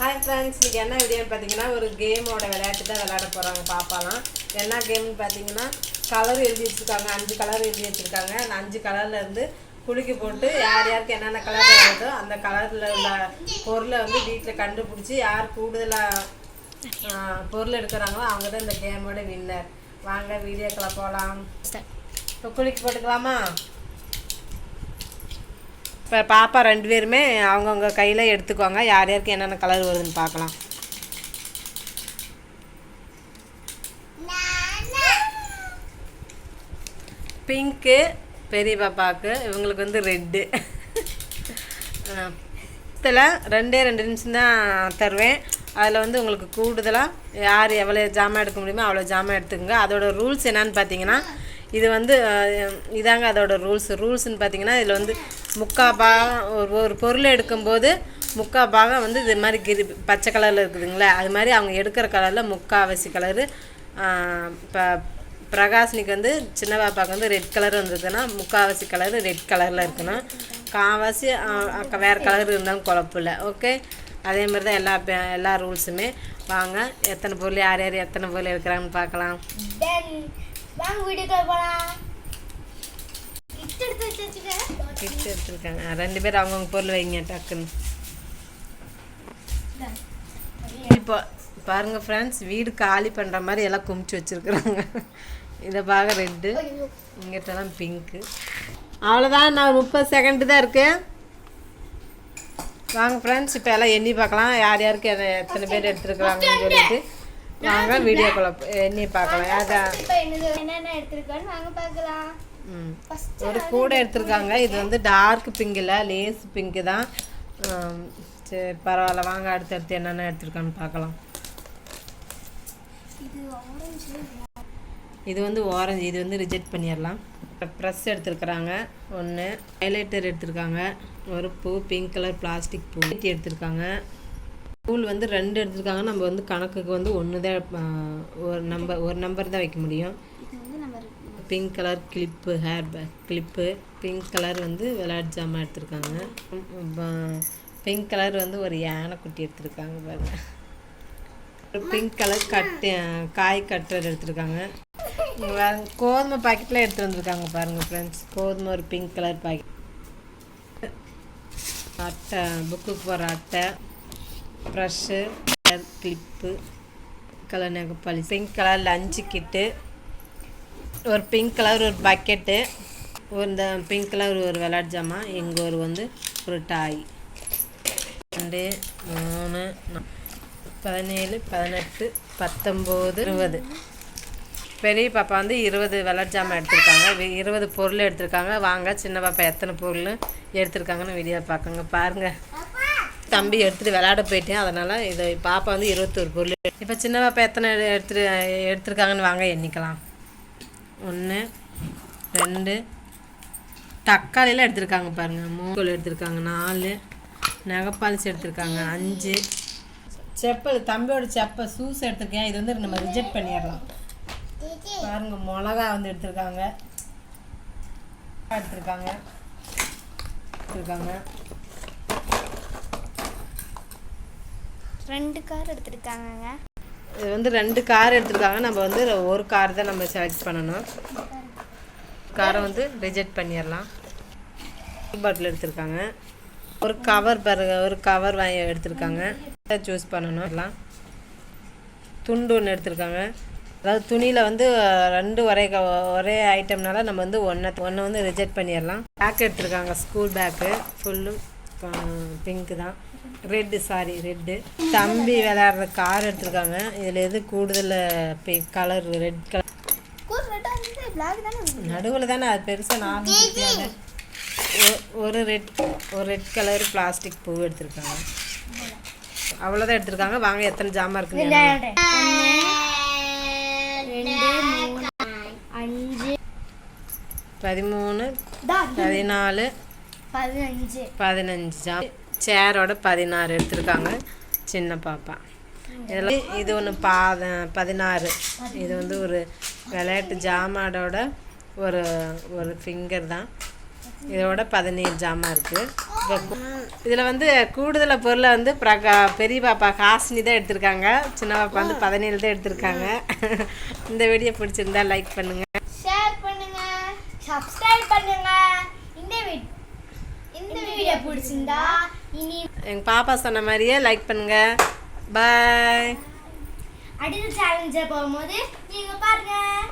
Hi friends, இன்றைக்கி என்ன வீடியோன்னு பார்த்தீங்கன்னா ஒரு கேமோட விளையாட்டு தான் விளையாட போகிறாங்க பாப்பாலாம். என்ன கேம்னு பார்த்தீங்கன்னா கலர் எழுதி வச்சுருக்காங்க, 5 கலர் எழுதி வச்சுருக்காங்க. அந்த 5 கலர்லேருந்து குலுக்கி போட்டு யார் யாருக்கு என்னென்ன கலர் வருதோ அந்த கலரில் உள்ள பொருளை வந்து வீட்டில் கண்டுபிடிச்சி யார் கூடுதலாக பொருள் எடுக்கிறாங்களோ அவங்க தான் இந்த கேமோட வின்னர். வாங்க வீடியோக்களை போகலாம். இப்போ குலுக்கி போட்டுக்கலாமா? இப்போ பாப்பா 2 பேருமே அவங்கவுங்க கையில் எடுத்துக்குவாங்க. யார் யாருக்கு என்னென்ன கலர் வருதுன்னு பார்க்கலாம். பிங்க்கு பெரிய பாப்பாவுக்கு, இவங்களுக்கு வந்து ரெட்டு. இதில் 2 நிமிஷம் தான் தருவேன். அதில் வந்து உங்களுக்கு கூடுதலாக யார் எவ்வளோ ஜாமான் எடுக்க முடியுமோ அவ்வளோ ஜாமான் எடுத்துக்கோங்க. அதோட ரூல்ஸ் என்னன்னு பார்த்தீங்கன்னா, இது வந்து இதாங்க அதோட ரூல்ஸ்ன்னு பார்த்தீங்கன்னா, இதில் வந்து 3/4 பாகம் ஒரு பொருள் எடுக்கும்போது 3/4 பாகம் வந்து இது மாதிரி பச்சை கலரில் இருக்குதுங்களே, அது மாதிரி அவங்க எடுக்கிற கலரில் 3/4 கலரு. இப்போ பிரகாஷ்னிக்கு வந்து சின்ன பாப்பாவுக்கு வந்து ரெட் கலர் வந்ததுன்னா 3/4 கலரு ரெட் கலரில் இருக்கணும். காவாசி வேறு கலர் இருந்தாலும் குழப்பில்ல. ஓகே, அதே மாதிரி தான் எல்லா ரூல்ஸுமே. வாங்க எத்தனை பொருள் யார் யார் எத்தனை பொருள் எடுக்கிறாங்கன்னு பார்க்கலாம். கிட்ட எடுத்துருக்காங்க 2 பேர் அவங்கவுங்க பொருள் வைங்க டக்குன்னு. இப்போ பாருங்கள் ஃப்ரெண்ட்ஸ், வீடு காலி பண்ணுற மாதிரி எல்லாம் குமிச்சு வச்சுருக்குறாங்க. இதை பார்க்க ரெட்டு, இங்கிட்டலாம் பிங்க்கு. அவ்வளோதான், நான் 30 செகண்டு தான் இருக்குது. வாங்க ஃப்ரெண்ட்ஸ், இப்போ எல்லாம் எண்ணி பார்க்கலாம் யார் யாருக்கு எத்தனை பேர் எடுத்துருக்குறாங்கன்னு சொல்லிட்டு. வாங்க வீடியோக்குள்ள எண்ணி பார்க்கலாம். ஒரு கூடை எடுத்துருக்காங்க. இது வந்து டார்க் பிங்க் இல்லை, லேஸ் பிங்க்கு தான். சரி பரவாயில்ல, வாங்க அடுத்தடுத்து என்னென்ன எடுத்துருக்கான்னு பார்க்கலாம். இது வந்து ஆரஞ்சு, இது வந்து ரிஜெக்ட் பண்ணிடலாம். ப்ரெஸ் எடுத்துருக்குறாங்க 1, ஹைலைட்டர் எடுத்துருக்காங்க, ஒரு பூ பிங்க் கலர் பிளாஸ்டிக் பூ எடுத்துருக்காங்க. ஸ்கூல் வந்து 2 எடுத்துருக்காங்க. நம்ம வந்து கணக்குக்கு வந்து 1 தான், ஒரு நம்பர் தான் வைக்க முடியும். Pink colour clip, hair pack clip. Pink colour வந்து விளையாட்டு ஜாமான் எடுத்துருக்காங்க. பிங்க் கலர் வந்து ஒரு யானைக்குட்டி எடுத்துருக்காங்க பாருங்க. பிங்க் கலர் காய் கட்டர் எடுத்துருக்காங்க. கோதுமை பாக்கெட்லாம் எடுத்து வந்திருக்காங்க பாருங்கள் ஃப்ரெண்ட்ஸ். கோதுமை ஒரு பிங்க் கலர் பாக்கெட். அட்டை, புக்குக்கு போகிற அட்டை, ப்ரஷ்ஷு, கிளிப்பு, கலர் நெகப்பாலி, பிங்க் கலர் லஞ்சு கிட்டு, ஒரு பிங்க் கலர் ஒரு பக்கெட்டு, இந்த பிங்க் கலர் ஒரு விளையாட்டு ஜாமான், இங்கே வந்து ஒரு டாய். 2, 3, 17, 18, 19, 20. பெரிய பாப்பா வந்து 20 விளையாட்டு ஜாமான் எடுத்திருக்காங்க. 20 பொருள் எடுத்திருக்காங்க. வாங்க சின்ன பாப்பா எத்தனை பொருள் எடுத்திருக்காங்கன்னு வீடியோ பார்க்குங்க. பாருங்கள், தம்பி எடுத்துகிட்டு விளையாட போயிட்டேன், அதனால் இது பாப்பா வந்து 21 பொருள். இப்போ சின்ன பாப்பா எத்தனை எடுத்துருக்காங்கன்னு வாங்க எண்ணிக்கலாம். 1, 2, தக்காளிலாம் எடுத்திருக்காங்க பாருங்கள். 3 எடுத்திருக்காங்க. 4 நகைப்பாலிசி எடுத்திருக்காங்க. 5 செப்பல், தம்பியோட செப்பல் ஷூஸ் எடுத்திருக்கேன். இது வந்து நம்ம ரிஜெக்ட் பண்ணிடலாம். பாருங்க, மிளகா வந்து எடுத்திருக்காங்க. 2 கார் எடுத்துருக்காங்க. இது வந்து 2 கார் எடுத்திருக்காங்க. நம்ம வந்து ஒரு கார் தான் நம்ம செலக்ட் பண்ணணும். காரை வந்து ரிஜெக்ட் பண்ணிடலாம். பாட்டில் எடுத்திருக்காங்க. ஒரு கவர் வாங்கி எடுத்திருக்காங்க. சூஸ் பண்ணணும். எல்லாம் துண்டு ஒன்று எடுத்திருக்காங்க. அதாவது துணியில் வந்து 2 ஒரே ஐட்டம்னால நம்ம வந்து ஒன்று வந்து ரிஜெக்ட் பண்ணிடலாம். பேக் எடுத்திருக்காங்க. ஸ்கூல் பேக்கு ஃபுல்லும் பிங்க்கு தான். ரெட்டு. தம்பி விளையாடுற கார் எடுத்திருக்காங்க. இதில் எது கூடுதல் கலர் ரெட் கலர் நடுவில் தானே, அது பெருசாக 4 ஒரு ரெட் கலர் பிளாஸ்டிக் பூ எடுத்திருக்காங்க. அவ்வளோதான் எடுத்திருக்காங்க. வாங்க எத்தனை ஜாமான் இருக்குங்க. 13, 14, 15 ஜாமான். சேரோட 16 எடுத்திருக்காங்க சின்ன பாப்பா. இதெல்லாம் இது ஒன்று 16. இது வந்து ஒரு விளையாட்டு ஜாமானோட ஒரு ஃபிங்கர் தான். இதோட 17 ஜாமான் இருக்குது. இப்போ இதில் வந்து கூடுதலாக பொருளை வந்து பெரிய பாப்பா ஹாசினி தான் எடுத்திருக்காங்க. சின்ன பாப்பா வந்து 17 தான் எடுத்திருக்காங்க. இந்த வீடியோ பிடிச்சிருந்தா லைக் பண்ணுங்கள், ஷேர் பண்ணுங்க, சப்ஸ்கிரைப் பண்ணுங்க. இந்த வீடியோ பிடிச்சிருந்தா இனி எங்கள் பாப்பா சொன்ன மாதிரியே லைக் பண்ணுங்கள். பாய். அடுத்த சேலஞ்சை போகும்போது நீங்கள் பாருங்கள்.